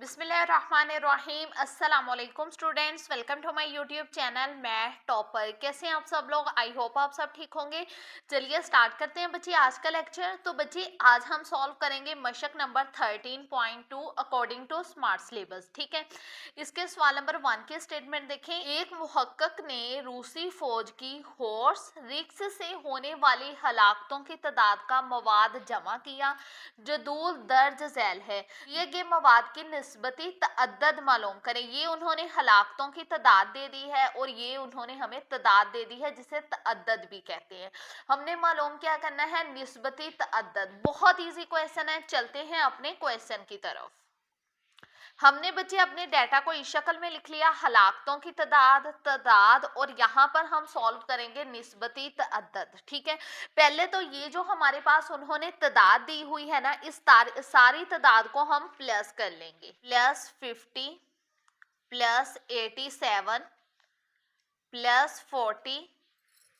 बिस्मिल्लाहिर्रहमानिर्रहीम। अस्सलाम वालेकुम students, welcome to my YouTube channel. मैं टॉपर। कैसे हैं आप सब लोग? आई होप आप सब ठीक होंगे। चलिए स्टार्ट करते हैं बच्चे आज का लेक्चर। तो बच्चे आज हम सॉल्व करेंगे मशक number 13.2 according to smart syllabus. ठीक है, इसके सवाल नंबर 1 के स्टेटमेंट देखें। एक मुहक्कक ने रूसी फौज की हॉर्स रिक्स से होने वाली हलाकतों की तादाद का मवाद जमा किया। जदूल दर्ज झैल है। ये मवाद की निस्बती तअद्दद मालूम करें। ये उन्होंने हलाकतों की तादाद दे दी है और ये उन्होंने हमें तादाद दे दी है जिसे तअद्दद भी कहते हैं। हमने मालूम क्या करना है? निस्बती तअद्दद। बहुत इजी क्वेश्चन है। चलते हैं अपने क्वेश्चन की तरफ। हमने बच्चे अपने डाटा को इस शक्ल में लिख लिया, हलाकतों की तादाद और यहाँ पर हम सॉल्व करेंगे निस्बती तअद्दद। ठीक है, पहले तो ये जो हमारे पास उन्होंने तादाद दी हुई है ना, इस सारी तादाद को हम प्लस कर लेंगे। +50 +87 +40,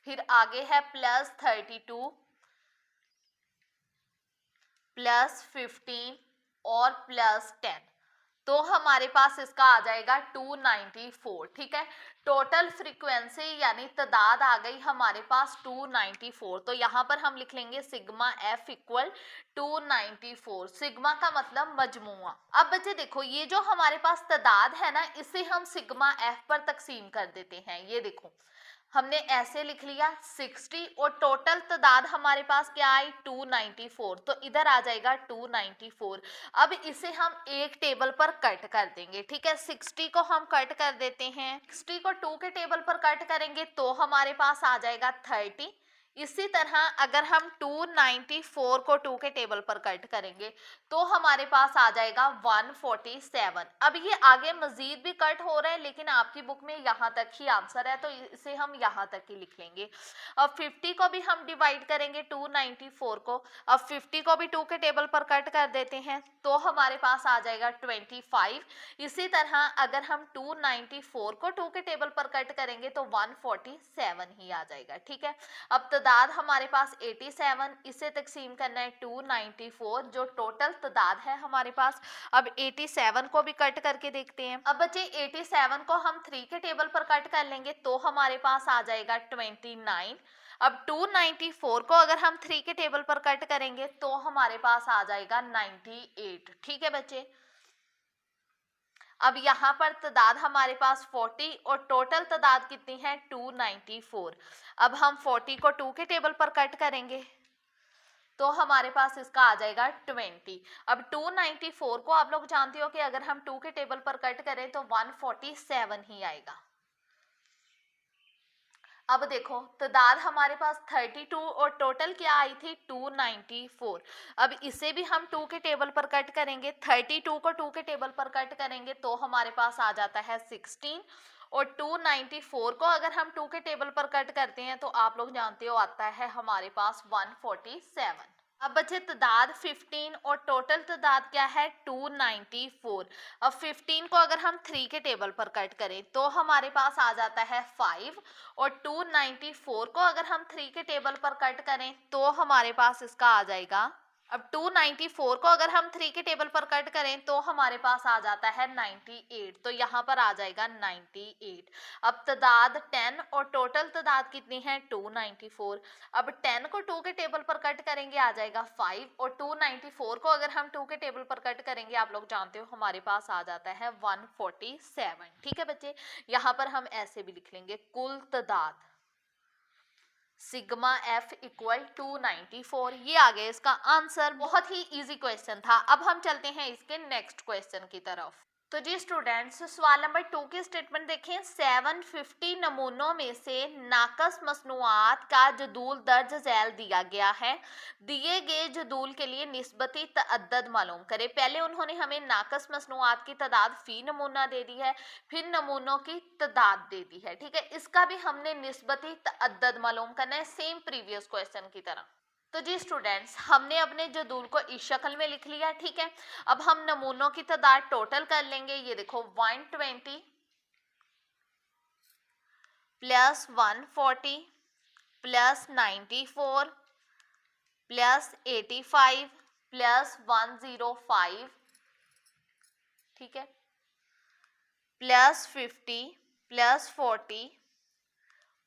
फिर आगे है +32 +15 और +10। तो हमारे पास इसका आ जाएगा 294। ठीक है, टोटल फ्रीक्वेंसी यानी तादाद आ गई हमारे पास 294। तो यहाँ पर हम लिख लेंगे सिग्मा एफ इक्वल 294। सिग्मा का मतलब मजमुआ। अब बच्चे देखो, ये जो हमारे पास तादाद है ना, इसे हम सिग्मा एफ पर तकसीम कर देते हैं। ये देखो, हमने ऐसे लिख लिया 60 और टोटल तादाद हमारे पास क्या आई? 294। तो इधर आ जाएगा 294। अब इसे हम एक टेबल पर कट कर देंगे। ठीक है, 60 को हम कट कर देते हैं। 60 को 2 के टेबल पर कट करेंगे तो हमारे पास आ जाएगा 30। इसी तरह अगर हम 294 को 2 के टेबल पर कट करेंगे तो हमारे पास आ जाएगा 147। अब ये आगे मजीद भी कट हो रहा है, लेकिन आपकी बुक में यहाँ तक ही आंसर है तो इसे हम यहाँ तक ही लिख लेंगे। अब 50 को भी हम डिवाइड करेंगे 294 को। अब 50 को भी 2 के टेबल पर कट कर देते हैं तो हमारे पास आ जाएगा 25। इसी तरह अगर हम 294 को 2 के टेबल पर कट करेंगे तो 147 ही आ जाएगा। ठीक है, अब तादाद हमारे पास 87, इसे तकसीम करना है 294 जो टोटल तादाद है हमारे पास। अब 87 को भी कट करके देखते हैं। अब बच्चे 87 को हम 3 के टेबल पर कट कर लेंगे तो हमारे पास आ जाएगा 29। अब 294 को अगर हम 3 के टेबल पर कट करेंगे तो हमारे पास आ जाएगा 98। ठीक है बच्चे, अब यहाँ पर तादाद हमारे पास 40 और टोटल तादाद कितनी है? 294। अब हम 40 को 2 के टेबल पर कट करेंगे तो हमारे पास इसका आ जाएगा 20। अब 294 को आप लोग जानते हो कि अगर हम 2 के टेबल पर कट करें तो 147 ही आएगा। अब देखो, तादाद हमारे पास 32 और टोटल क्या आई थी? 294। अब इसे भी हम 2 के टेबल पर कट करेंगे। 32 को 2 के टेबल पर कट करेंगे तो हमारे पास आ जाता है 16 और 294 को अगर हम 2 के टेबल पर कट करते हैं तो आप लोग जानते हो आता है हमारे पास 147। अब बचे तादाद 15 और टोटल तादाद क्या है? 294। अब 15 को अगर हम 3 के टेबल पर कट करें तो हमारे पास आ जाता है 5 और 294 को अगर हम 3 के टेबल पर कट करें तो हमारे पास इसका आ जाएगा। अब 294 को अगर हम 3 के टेबल पर कट करें तो हमारे पास आ जाता है 98। तो यहाँ पर आ जाएगा 98। अब तादाद 10 और टोटल तादाद कितनी है? 294। अब 10 को 2 के टेबल पर कट करेंगे आ जाएगा 5 और 294 को अगर हम 2 के टेबल पर कट करेंगे आप लोग जानते हो हमारे पास आ जाता है 147। ठीक है बच्चे, यहाँ पर हम ऐसे भी लिख लेंगे कुल तादाद सिग्मा एफ इक्वल 294। ये आ गया इसका आंसर। बहुत ही इजी क्वेश्चन था। अब हम चलते हैं इसके नेक्स्ट क्वेश्चन की तरफ। तो जी स्टूडेंट्स, सवाल नंबर 2 की स्टेटमेंट देखें। 750 नमूनों में से नाकस मसनूआत का जदूल दर्ज झैल दिया गया है। दिए गए जदूल के लिए निस्बती तअद्दद मालूम करें। पहले उन्होंने हमें नाकस मसनूआत की तादाद फी नमूना दे दी है, फिर नमूनों की तादाद दे दी है। ठीक है, इसका भी हमने निस्बती तअद्दद मालूम करना है, सेम प्रीवियस क्वेश्चन की तरह। तो जी स्टूडेंट्स, हमने अपने जदूल को इस शक्ल में लिख लिया। ठीक है, अब हम नमूनों की तादाद टोटल कर लेंगे। ये देखो 120 प्लस 140 प्लस 94 प्लस 85 प्लस 105। ठीक है, +50 +40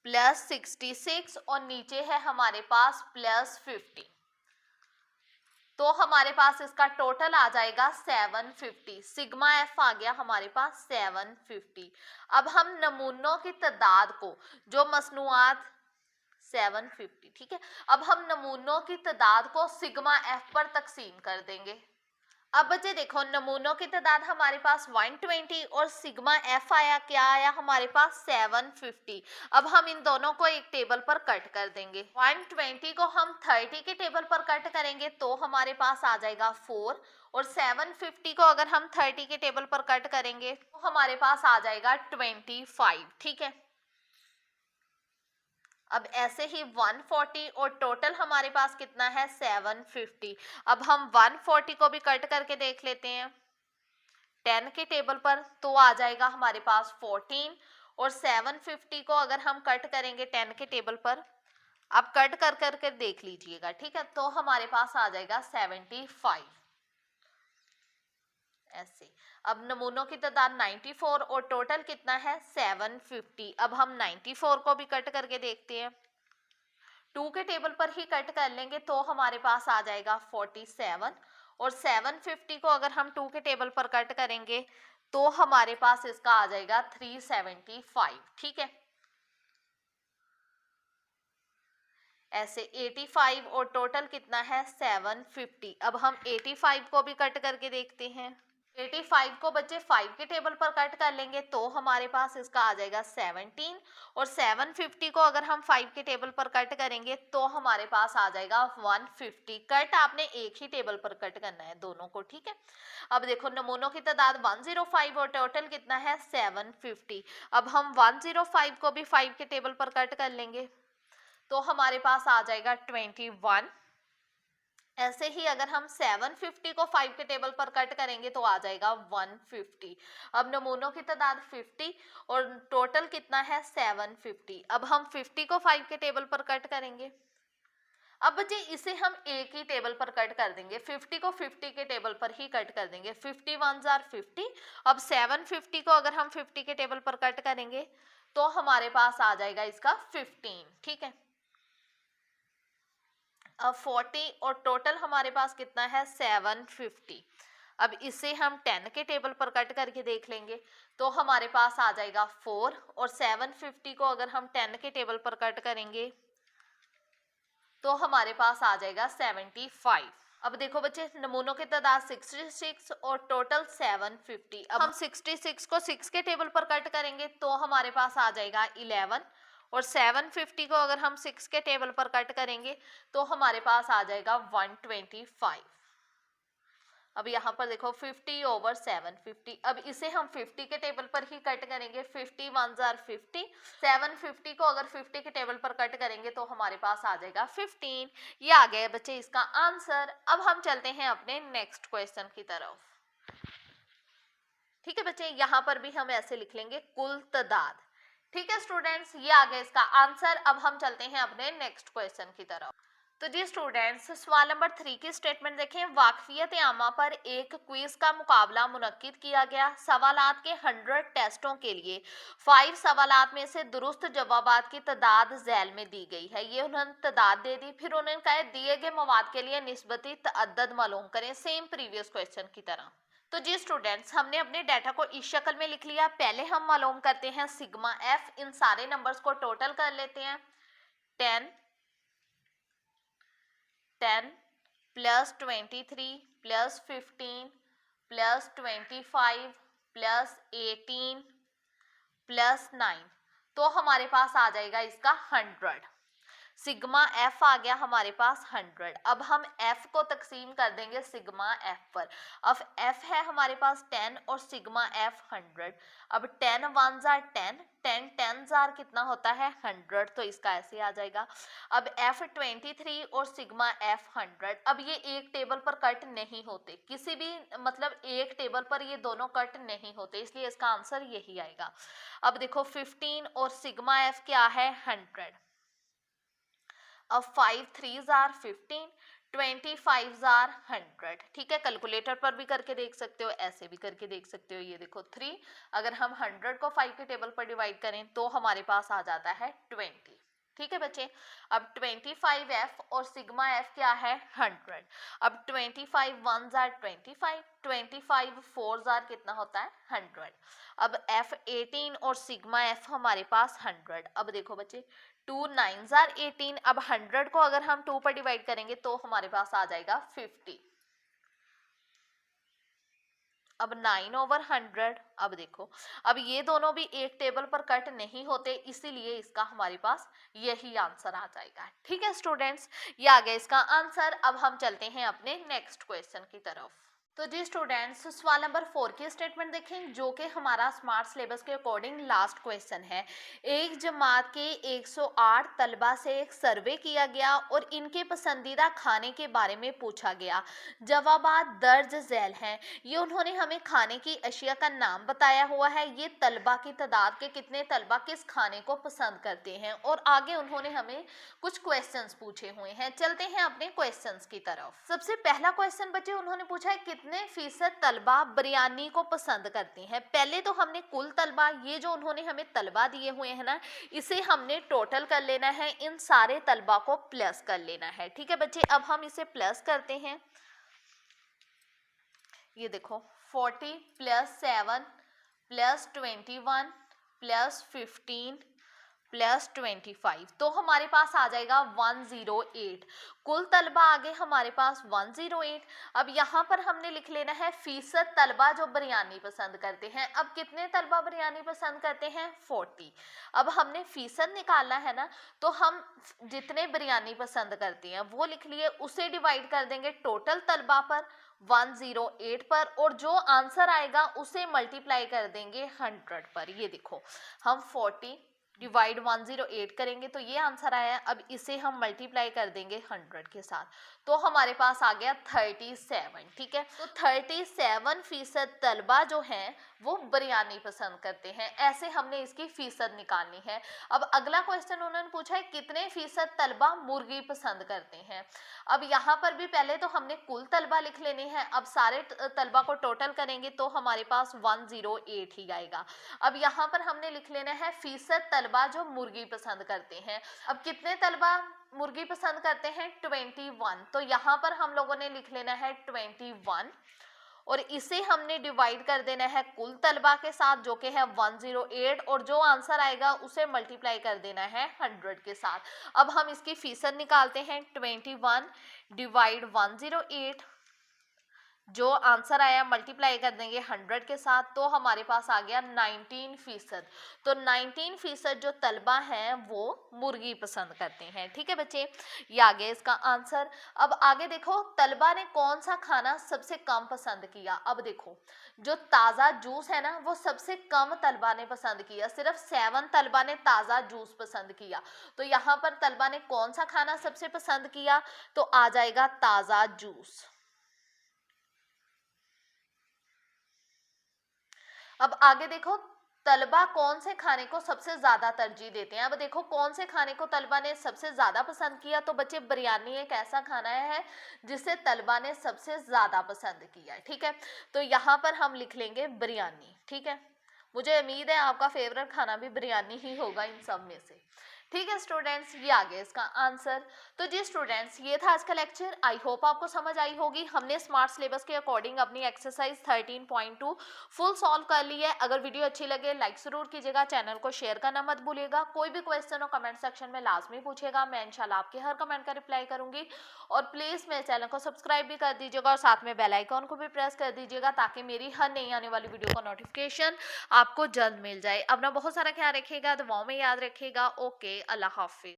+66 और नीचे है हमारे पास +50, तो हमारे पास इसका टोटल आ जाएगा 750। सिग्मा एफ आ गया हमारे पास 750। अब हम नमूनों की तादाद को, जो मसनूआत 750, ठीक है, अब हम नमूनों की तादाद को सिग्मा एफ पर तकसीम कर देंगे। अब बच्चे देखो, नमूनों की तादाद हमारे पास 120 और सिग्मा एफ आया, क्या आया हमारे पास 750। अब हम इन दोनों को एक टेबल पर कट कर देंगे। 120 को हम 30 के टेबल पर कट करेंगे तो हमारे पास आ जाएगा 4, और 750 को अगर हम 30 के टेबल पर कट करेंगे तो हमारे पास आ जाएगा 25, ठीक है। अब ऐसे ही 140 और टोटल हमारे पास कितना है 750। अब हम 140 को भी कट करके देख लेते हैं 10 के टेबल पर, तो आ जाएगा हमारे पास 14, और 750 को अगर हम कट करेंगे 10 के टेबल पर, आप कट कर करके देख लीजिएगा, ठीक है, तो हमारे पास आ जाएगा 75 ऐसे। अब नमूनों की तादाद 94 और टोटल कितना है 750। अब हम 94 को भी कट करके देखते हैं, 2 के टेबल पर ही कट कर लेंगे तो हमारे पास आ जाएगा 47, और 750 को अगर हम 2 के टेबल पर कट करेंगे तो हमारे पास इसका आ जाएगा 375, ठीक है। ऐसे 85 और टोटल कितना है 750। अब हम 85 को भी कट करके देखते हैं, 85 को बच्चे 5 के टेबल पर कट कर लेंगे तो हमारे पास इसका आ जाएगा 17, और 750 को अगर हम 5 के टेबल पर कट करेंगे तो हमारे पास आ जाएगा 150। कट आपने एक ही टेबल पर कट करना है दोनों को, ठीक है। अब देखो, नमूनों की तादाद 105 और टोटल कितना है 750। अब हम 105 को भी 5 के टेबल पर कट कर लेंगे तो हमारे पास आ जाएगा 21। ऐसे ही अगर हम 750 को 5 के टेबल पर कट करेंगे तो आ जाएगा 150। अब नमूनों की तादाद 50 और टोटल कितना है 750। अब हम 50 को 5 के टेबल पर कट करेंगे, अब बच्चे इसे हम एक ही टेबल पर कट कर देंगे, 50 को 50 के टेबल पर ही कट कर देंगे, 50 1s are 50। अब 750 को अगर हम 50 के टेबल पर कट करेंगे तो हमारे पास आ जाएगा इसका 15, ठीक है। अब 40 और टोटल हमारे पास कितना है 750। अब इसे हम 10 के टेबल पर कट करके देख लेंगे तो हमारे पास आ जाएगा 4, और 750 को अगर हम 10 के टेबल पर कट करेंगे तो हमारे पास आ जाएगा 75। अब देखो बच्चे, नमूनों की तादाद 66 और टोटल 750। अब हम 66 को 6 के टेबल पर कट करेंगे तो हमारे पास आ जाएगा 11, और 750 को अगर हम 6 के टेबल पर कट करेंगे तो हमारे पास आ जाएगा 125। अब यहाँ पर देखो 50 ओवर 750। अब इसे हम 50 के टेबल पर ही कट करेंगे, 50 1s are 50। 750 को अगर 50 के टेबल पर कट करेंगे तो हमारे पास आ जाएगा 15। ये आ गया बच्चे इसका आंसर। अब हम चलते हैं अपने नेक्स्ट क्वेश्चन की तरफ। ठीक है बच्चे, यहाँ पर भी हम ऐसे लिख लेंगे कुल तादाद। ठीक है स्टूडेंट्स, ये आ गया इसका आंसर। अब हम चलते हैं अपने नेक्स्ट क्वेश्चन की तरफ। तो जी स्टूडेंट्स, सवाल नंबर 3 की स्टेटमेंट देखें। वाकफियत आमा पर एक क्विज का मुकाबला मुनक्किद किया गया। सवालात के 100 टेस्टों के लिए 5 सवालात में से दुरुस्त जवाबात की तादाद झैल में दी गई है। ये उन्होंने तादाद दे दी, फिर उन्होंने कहा दिए गए मवाद के लिए निस्बती तअद्दद मालूम करें, सेम प्रीवियस क्वेश्चन की तरह। तो जी स्टूडेंट्स, हमने अपने डाटा को इस शक्ल में लिख लिया। पहले हम मालूम करते हैं सिग्मा एफ। इन सारे नंबर्स को टोटल कर लेते हैं। 10 plus 23 plus 15 plus 25 plus 18 plus 9, तो हमारे पास आ जाएगा इसका 100। सिग्मा एफ आ गया हमारे पास 100। अब हम एफ को तकसीम कर देंगे सिग्मा एफ पर। अब एफ है हमारे पास 10 और सिग्मा एफ 100। अब 10 1s are 10, 10 10s are कितना होता है 100, तो इसका ऐसे आ जाएगा। अब एफ 23 और सिग्मा एफ 100। अब ये एक टेबल पर कट नहीं होते, किसी भी मतलब एक टेबल पर ये दोनों कट नहीं होते, इसलिए इसका आंसर यही आएगा। अब देखो 15 और सिग्मा एफ क्या है 100। अब 5 3s are 15, 25 आर 100, ठीक है। कैलकुलेटर पर भी करके देख सकते हो, ऐसे भी करके देख सकते हो। ये देखो 3, अगर हम 100 को 5 के टेबल पर डिवाइड करें तो हमारे पास आ जाता है 20, ठीक है बच्चे। अब 25f और सिग्मा f क्या है 100। अब 25 1s आर 25, 25 4s आर कितना होता है 100। अब f18 और सिग्मा f हमारे पास 100। अब देखो बच्चे 2 9s आर 18, अब 100 को अगर हम 2 पर डिवाइड करेंगे तो हमारे पास आ जाएगा 50। अब 9/100, अब देखो अब ये दोनों भी एक टेबल पर कट नहीं होते, इसीलिए इसका हमारे पास यही आंसर आ जाएगा, ठीक है स्टूडेंट्स। ये आ गया इसका आंसर। अब हम चलते हैं अपने नेक्स्ट क्वेश्चन की तरफ। तो जी स्टूडेंट्स, सवाल नंबर 4 की स्टेटमेंट देखें, जो कि हमारा स्मार्ट सिलेबस के अकॉर्डिंग लास्ट क्वेश्चन है। एक जमात के 108 तलबा से एक सर्वे किया गया और इनके पसंदीदा खाने के बारे में पूछा गया। जवाबात दर्ज झैल हैं। ये उन्होंने हमें खाने की अशिया का नाम बताया हुआ है। ये तलबा की तादाद के कितने तलबा किस खाने को पसंद करते हैं, और आगे उन्होंने हमें कुछ क्वेश्चंस पूछे हुए हैं। चलते हैं अपने क्वेश्चंस की तरफ। सबसे पहला क्वेश्चन बच्चे उन्होंने पूछा है कितने फीसद तलबा बिरयानी को पसंद करते हैं। पहले तो हमने कुल तलबा, ये जो उन्होंने हमें तलबा दिए हुए हैं ना, इसे हमने टोटल कर लेना है, इन सारे तलबा को प्लस कर लेना है, ठीक है बच्चे। अब हम इसे प्लस करते हैं। ये देखो 40 + 7 + 21 + 15 + 25, तो हमारे पास आ जाएगा 108। कुल तलबा आगे हमारे पास 108। अब यहाँ पर हमने लिख लेना है फीसद तलबा जो बिरयानी पसंद करते हैं। अब कितने तलबा बिरयानी पसंद करते हैं 40। अब हमने फीसद निकालना है ना, तो हम जितने बिरयानी पसंद करते हैं वो लिख लिए, उसे डिवाइड कर देंगे टोटल तलबा पर 108 पर, और जो आंसर आएगा उसे मल्टीप्लाई कर देंगे 100 पर। ये देखो हम 40 डिवाइड 108 करेंगे तो ये आंसर आया। अब इसे हम मल्टीप्लाई कर देंगे 100 के साथ, तो हमारे पास आ गया 37, ठीक है। तो 37% तलबा जो हैं वो बिरयानी पसंद करते हैं। ऐसे हमने इसकी फीसद निकालनी है। अब अगला क्वेश्चन उन्होंने पूछा है कितने फीसद तलबा मुर्गी पसंद करते हैं। अब यहाँ पर भी पहले तो हमने कुल तलबा लिख लेने हैं। अब सारे तलबा को टोटल करेंगे तो हमारे पास 108 ही आएगा। अब यहाँ पर हमने लिख लेना है फीसद तलबा जो मुर्गी पसंद करते हैं। अब कितने तलबा मुर्गी पसंद करते हैं 21, तो यहाँ पर हम लोगों ने लिख लेना है 21, और इसे हमने डिवाइड कर देना है कुल तलबा के साथ जो कि है 108, और जो आंसर आएगा उसे मल्टीप्लाई कर देना है 100 के साथ। अब हम इसकी फीसद निकालते हैं 21 डिवाइड 108, जो आंसर आया मल्टीप्लाई कर देंगे 100 के साथ, तो हमारे पास आ गया 19%। तो 19% जो तलबा हैं वो मुर्गी पसंद करते हैं, ठीक है बच्चे। ये आ गया इसका आंसर। अब आगे देखो तलबा ने कौन सा खाना सबसे कम पसंद किया। अब देखो जो ताज़ा जूस है ना वो सबसे कम तलबा ने पसंद किया, सिर्फ 7 तलबा ने ताज़ा जूस पसंद किया। तो यहाँ पर तलबा ने कौन सा खाना सबसे पसंद किया, तो आ जाएगा ताज़ा जूस। अब आगे देखो तलबा कौन से खाने को सबसे ज्यादा तरजीह देते हैं। अब देखो कौन से खाने को तलबा ने सबसे ज्यादा पसंद किया, तो बच्चे बिरयानी एक ऐसा खाना है जिसे तलबा ने सबसे ज्यादा पसंद किया, ठीक है। तो यहाँ पर हम लिख लेंगे बिरयानी, ठीक है। मुझे उम्मीद है आपका फेवरेट खाना भी बिरयानी ही होगा इन सब में से, ठीक है स्टूडेंट्स। ये आ गया इसका आंसर। तो जी स्टूडेंट्स ये था आज का लेक्चर। आई होप आपको समझ आई होगी। हमने स्मार्ट सिलेबस के अकॉर्डिंग अपनी एक्सरसाइज 13.2 फुल सॉल्व कर ली है। अगर वीडियो अच्छी लगे लाइक जरूर कीजिएगा, चैनल को शेयर करना मत भूलिएगा। कोई भी क्वेश्चन हो कमेंट सेक्शन में लाजमी पूछिएगा, मैं इंशाल्लाह आपके हर कमेंट का रिप्लाई करूंगी। और प्लीज़ मेरे चैनल को सब्सक्राइब भी कर दीजिएगा और साथ में बेल आइकॉन को भी प्रेस कर दीजिएगा ताकि मेरी हर नई आने वाली वीडियो का नोटिफिकेशन आपको जल्द मिल जाए। अपना बहुत सारा ख्याल रखिएगा, दुआओं में याद रखिएगा। ओके, अल्लाह हाफिज।